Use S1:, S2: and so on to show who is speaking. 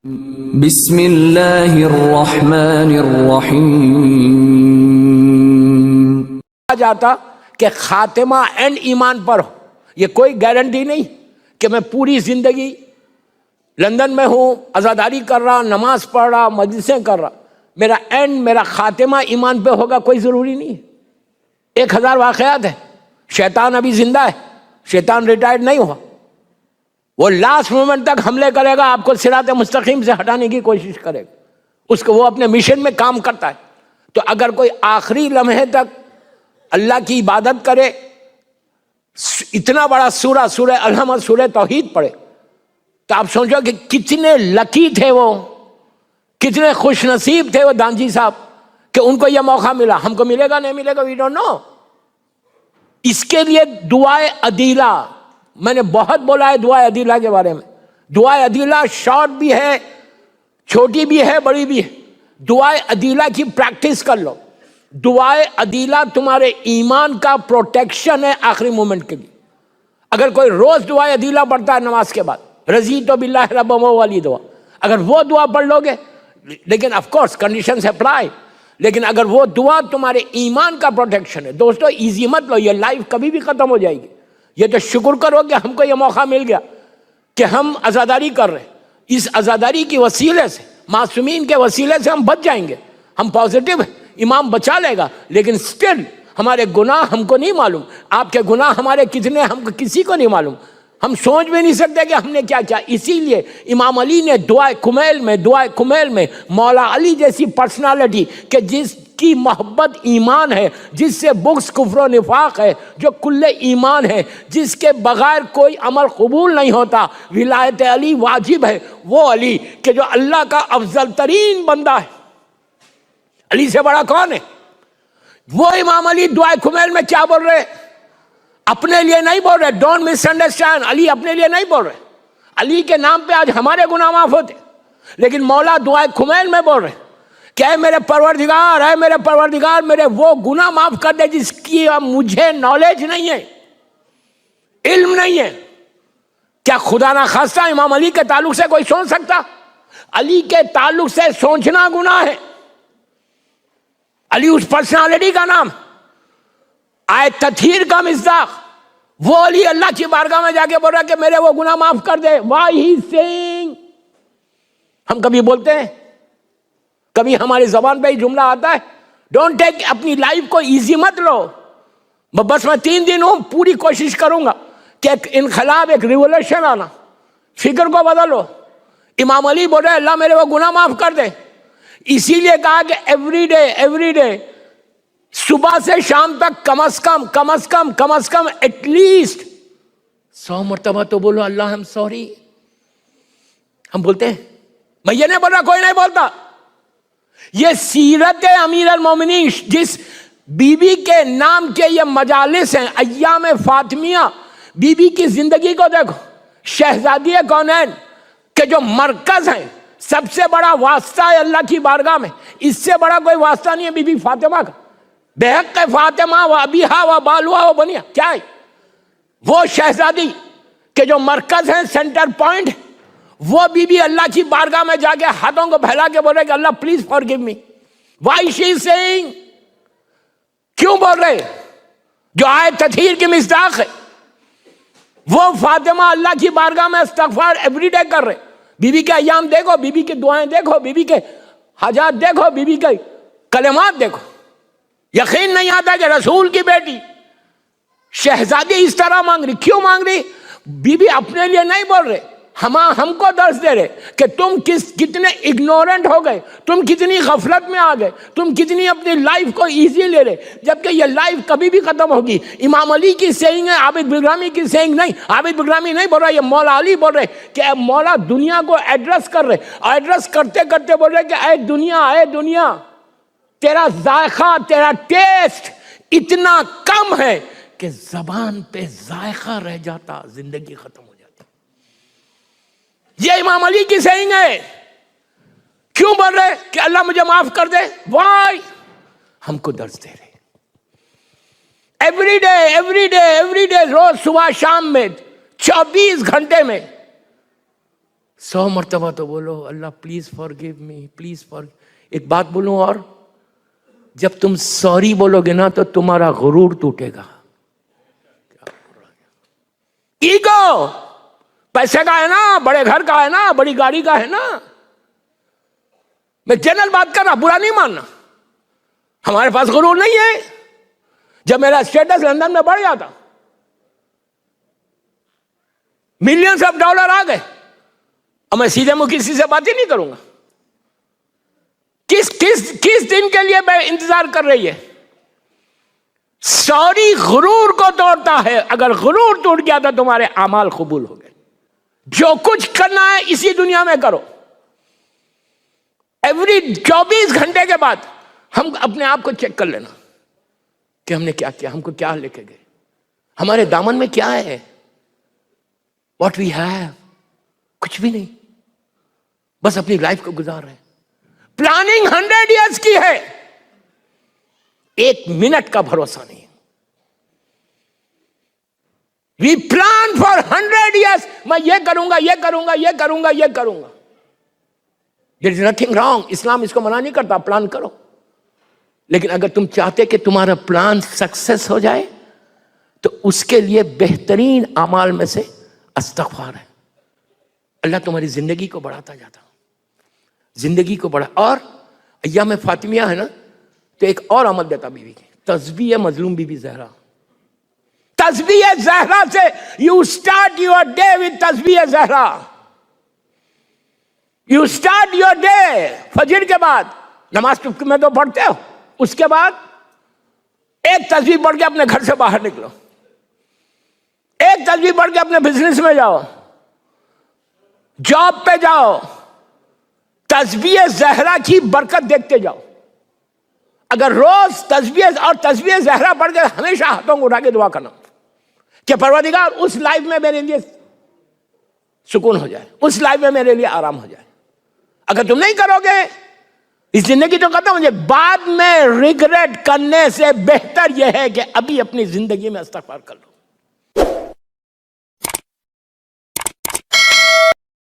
S1: بسم اللہ الرحمن الرحیم.
S2: جاتا کہ خاتمہ اینڈ ایمان پر ہو. یہ کوئی گارنٹی نہیں کہ میں پوری زندگی لندن میں ہوں، عزاداری کر رہا، نماز پڑھ رہا، مجلسیں کر رہا، میرا اینڈ، میرا خاتمہ ایمان پہ ہوگا، کوئی ضروری نہیں ہے. 1000 واقعات ہیں. شیطان ابھی زندہ ہے، شیطان ریٹائرڈ نہیں ہوا. وہ لاسٹ مومنٹ تک حملے کرے گا، آپ کو صراط مستقیم سے ہٹانے کی کوشش کرے گا. اس کو وہ اپنے مشن میں کام کرتا ہے. تو اگر کوئی آخری لمحے تک اللہ کی عبادت کرے، اتنا بڑا سورہ الحمد، سورہ توحید پڑھے، تو آپ سوچو کہ کتنے لکی تھے وہ، کتنے خوش نصیب تھے وہ دانجی صاحب کہ ان کو یہ موقع ملا. ہم کو ملے گا نہیں ملے گا، وی ڈونٹ نو. اس کے لیے دعائے عدیلہ، میں نے بہت بولا ہے دعائے عدیلہ کے بارے میں. دعائے عدیلہ شارٹ بھی ہے، چھوٹی بھی ہے، بڑی بھی ہے. دعائے عدیلہ کی پریکٹس کر لو. دعائے عدیلہ تمہارے ایمان کا پروٹیکشن ہے آخری مومنٹ کے لیے. اگر کوئی روز دعائے عدیلہ پڑھتا ہے نماز کے بعد، رضیت باللہ ربا والی دعا، اگر وہ دعا پڑھ لو گے، لیکن آف کورس کنڈیشنز اپلائی، لیکن اگر وہ دعا تمہارے ایمان کا پروٹیکشن ہے، دوستو ایزی مت لو. یہ لائف کبھی بھی ختم ہو جائے گی. یہ تو شکر کرو کہ ہم کو یہ موقع مل گیا کہ ہم عزاداری کر رہے ہیں. اس عزاداری کی وسیلے سے، معصومین کے وسیلے سے ہم بچ جائیں گے. ہم پازیٹیو ہیں، امام بچا لے گا، لیکن سٹل ہمارے گناہ ہم کو نہیں معلوم. آپ کے گناہ ہمارے کتنے، ہم کو کسی کو نہیں معلوم. ہم سوچ بھی نہیں سکتے کہ ہم نے کیا کیا. اسی لیے امام علی نے دعائے کمیل میں مولا علی جیسی پرسنالٹی کہ جس کی محبت ایمان ہے، جس سے بغض کفر و نفاق ہے، جو کل ایمان ہے، جس کے بغیر کوئی عمل قبول نہیں ہوتا، ولایت علی واجب ہے. وہ علی کہ جو اللہ کا افضل ترین بندہ ہے. علی سے بڑا کون ہے؟ وہ امام علی دعائے کمیل میں کیا بول رہے؟ اپنے لیے نہیں بول رہے. Don't miss understand. علی اپنے لیے نہیں بول رہے. علی کے نام پہ آج ہمارے گناہ معاف ہوتے، لیکن مولا دعائے کمیل میں بول رہے کہ اے میرے پروردگار میرے وہ گناہ معاف کر دے جس کی مجھے نالج نہیں ہے، علم نہیں ہے. کیا خدا نہ خواستہ امام علی کے تعلق سے کوئی سوچ سکتا؟ علی کے تعلق سے سوچنا گناہ ہے. علی اس پرسنالٹی کا نام، آیت تطہیر کا مصداق. وہ علی اللہ کی بارگاہ میں جا کے بول رہا کہ میرے وہ گناہ معاف کر دے. وائی ہی سینگ. ہم کبھی بولتے ہیں، کبھی ہماری زبان پہ ہی جملہ آتا ہے. ڈونٹ ٹیک، اپنی لائف کو ایزی مت لو. بس میں 3 دن ہوں، پوری کوشش کروں گا کہ ایک انقلاب، ایک ریولوشن آنا. فکر کو بدلو. امام علی بول رہے اللہ میرے وہ گناہ معاف کر دے. اسی لیے کہا کہ ایوری ڈے صبح سے شام تک کم از کم ایٹ لیسٹ 100 مرتبہ تو بولو اللہ ہم سوری. ہم بولتے ہیں، میں یہ نہیں بول رہا، کوئی نہیں بولتا. یہ سیرت امیر المومنین، جس بی بی کے نام کے یہ مجالس ہیں، ایام فاطمیہ. بی بی کی زندگی کو دیکھو. شہزادی کونین کے جو مرکز ہیں، سب سے بڑا واسطہ ہے اللہ کی بارگاہ میں. اس سے بڑا کوئی واسطہ نہیں ہے بی بی فاطمہ کا. بحق فاطمہ و ابیہا و بالوا و بنیا، کیا ہے وہ شہزادی کے جو مرکز ہیں، سینٹر پوائنٹ. وہ بی اللہ کی بارگاہ میں جا کے ہاتھوں کو پھیلا کے بول رہے کہ اللہ please forgive me. Why she saying, کیوں بول رہے؟ جو آیت تطہیر کی مصداق ہے. وہ فاطمہ اللہ کی بارگاہ میں استغفار ایوری ڈے کر رہے. بی بی کے ایام دیکھو، بی بی کی دعائیں دیکھو، بی بی کے حاجات دیکھو، بی بی کے کلمات دیکھو. یقین نہیں آتا کہ رسول کی بیٹی شہزادی اس طرح مانگ رہی. کیوں مانگ رہی؟ بی بی اپنے لیے نہیں بول رہے، ہم کو درس دے رہے کہ تم کتنے اگنورنٹ ہو گئے، تم کتنی غفلت میں آ گئے، تم کتنی اپنی لائف کو ایزی لے رہے، جبکہ یہ لائف کبھی بھی ختم ہوگی. امام علی کی سینگ ہے، عابد بگرامی کی سینگ نہیں. عابد بگرامی نہیں بول رہا، یہ مولا علی بول رہے کہ اے مولا دنیا کو ایڈریس کر رہے. ایڈریس کرتے کرتے بول رہے کہ اے دنیا تیرا ذائقہ، تیرا ٹیسٹ اتنا کم ہے کہ زبان پہ ذائقہ رہ جاتا، زندگی ختم ہو جاتی. یہ امام علی کی سینگ ہے. کیوں بول رہے کہ اللہ مجھے معاف کر دے؟ وائی؟ ہم کو درس دے رہے. ایوری ڈے روز صبح شام میں 24 گھنٹے میں 100 مرتبہ تو بولو اللہ please forgive me, please forgive. ایک بات بولوں اور، جب تم سوری بولو گے نا تو تمہارا غرور ٹوٹے گا. ایگو پیسے کا ہے نا، بڑے گھر کا ہے نا، بڑی گاڑی کا ہے نا. میں جنرل بات کر رہا، برا نہیں ماننا. ہمارے پاس غرور نہیں ہے. جب میرا اسٹیٹس لندن میں بڑھ جاتا، ملینز آف ڈالر آ گئے، اور میں سیدھے منہ کسی سے بات ہی نہیں کروں گا. کس دن کے لیے میں انتظار کر رہی ہے؟ سوری غرور کو توڑتا ہے. اگر غرور ٹوٹ گیا تو تمہارے اعمال قبول ہو گئے. جو کچھ کرنا ہے اسی دنیا میں کرو. ایوری 24 گھنٹے کے بعد ہم اپنے آپ کو چیک کر لینا کہ ہم نے کیا کیا، ہم کو کیا لے کے گئے، ہمارے دامن میں کیا ہے. واٹ وی ہیو، کچھ بھی نہیں، بس اپنی لائف کو گزار رہے ہیں. پلاننگ 100 ایئرس کی ہے، 1 منٹ کا بھروسہ نہیں. We plan for 100 years. میں یہ کروں گا، یہ کروں گا، یہ کروں گا، یہ کروں گا. دیر از نتھنگ رانگ. اسلام اس کو منع نہیں کرتا، پلان کرو. لیکن اگر تم چاہتے کہ تمہارا پلان سکسیس ہو جائے تو اس کے لیے بہترین اعمال میں سے استغفار ہے. اللہ تمہاری زندگی کو بڑھاتا جاتا، زندگی کو بڑھا. اور ایام فاطمیہ ہے نا، تو ایک اور عمل دیتا بیوی کی، تسبیح مظلوم بی بی زہرا. تسبیح زہرا سے you start your day with تسبیح زہرا. یو اسٹارٹ یور ڈے فجر کے بعد. نماز میں تو پڑھتے ہو، اس کے بعد ایک تسبیح پڑھ کے اپنے گھر سے باہر نکلو، ایک تسبیح پڑھ کے اپنے بزنس میں جاؤ، جاب پہ جاؤ، تسبیح زہرا کی برکت دیکھتے جاؤ. اگر روز تسبیح اور تسبیح زہرا پڑھ کے ہمیشہ ہاتھوں کو اٹھا کے دعا کرنا کہ پروردگار اس لائف میں میرے لیے سکون ہو جائے، اس لائف میں میرے لیے آرام ہو جائے. اگر تم نہیں کرو گے اس زندگی تو ختم ہو جائے. بعد میں ریگریٹ کرنے سے بہتر یہ ہے کہ ابھی اپنی زندگی میں استغفار کر لو.